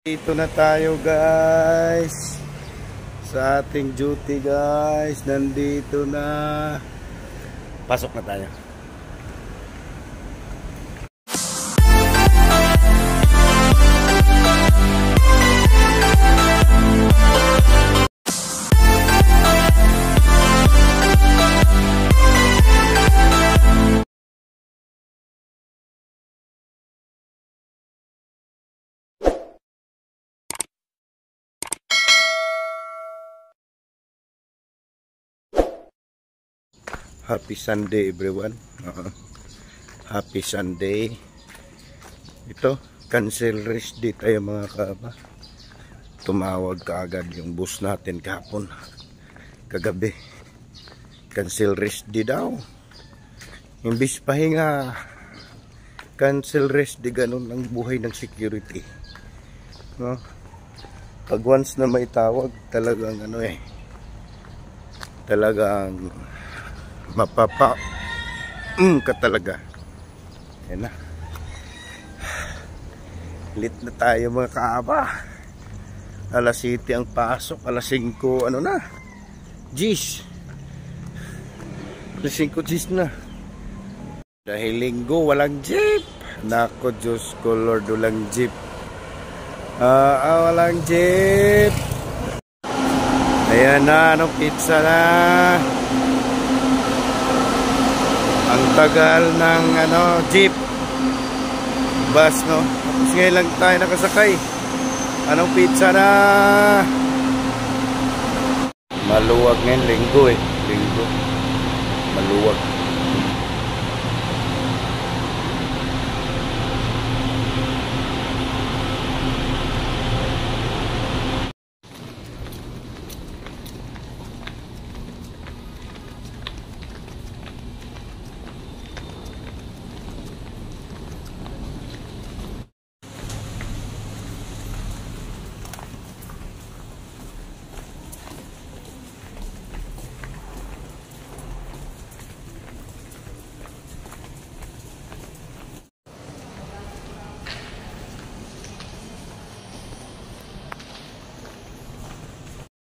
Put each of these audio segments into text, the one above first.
Dito na tayo guys sa ating duty guys. Nandito na. Pasok na tayo. Happy Sunday everyone. Happy Sunday. Ito, cancel rest day tayo mga kaaba. Tumawag kaagad yung bus natin kahapon. Kagabi. Cancel rest day daw. Imbis pahinga. Cancel rest day, ganun ang buhay ng security. No? Pag once na may tawag, talagang talagang mapapa ka talaga. Yan na. Lit na tayo mga kaaba. Alas 7 ang pasok. Alas 5 na Gis. Alas 5 Gis na. Dahil linggo walang jeep. Nako Diyos ko Lord, walang jeep. Walang jeep. Ayan na, pizza na. Ang tagal ng jeep bus, no? Tapos ngayon lang tayo nakasakay. Anong pizza na? Maluwag ngayon, linggo linggo. Maluwag.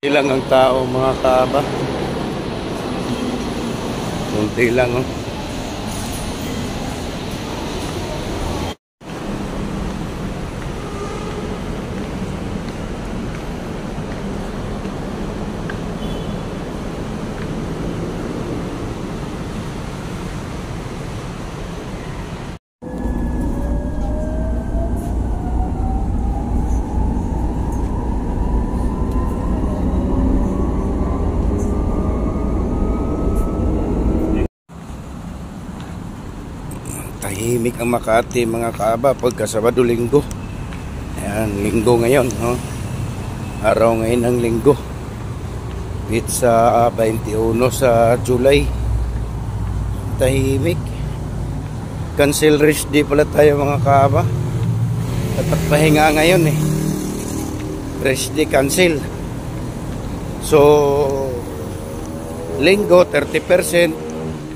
Ilang ang tao mga kaaba. Kunti lang Tahimik ang Makati mga kaaba pagka Sabado Linggo. Ayan, linggo ngayon, no? Araw ngayon ng linggo. It's 21 sa July. Tahimik. Cancel rest day pala tayo mga kaaba. Dapat pahinga ngayon Rest day cancel. So linggo 30%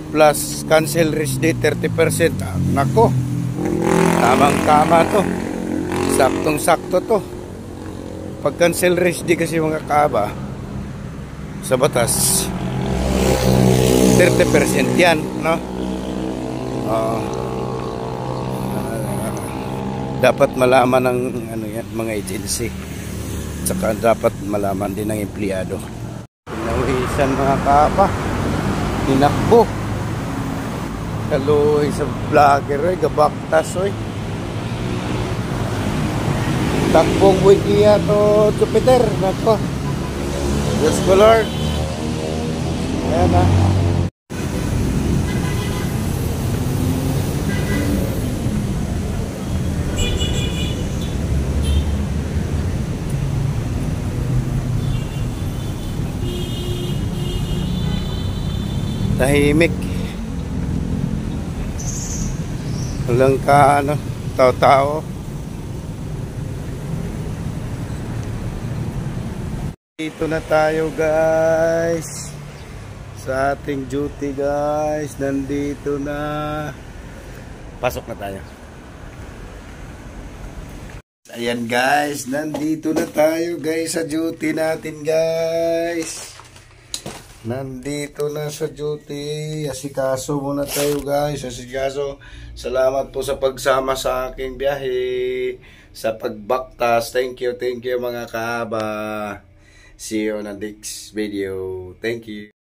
plus cancel rest day 30%. Nako, tamang-tama to. Saktong-sakto to. Pag cancel rest day kasi mga kaaba, sa batas 30% yan, no? Dapat malaman ng yan, mga agency. Saka dapat malaman din ng empleyado. Pinawisan mga kaaba. Tinakbo. Kaluoy sa vlogger gabaktas takbong wikiya to Jupiter. Nako Diyos ko Lord. Ayan na. Tahimik. Walang tao-tao. Dito na tayo guys sa ating duty guys. Nandito na. Pasok na tayo. Ayan guys, nandito na tayo guys sa duty natin guys. Nandito na sa duty. Asikaso muna tayo guys. Asikaso. Salamat po sa pagsama sa aking biyahe. Sa pagbaktas. Thank you mga kaaba. See you on the next video. Thank you.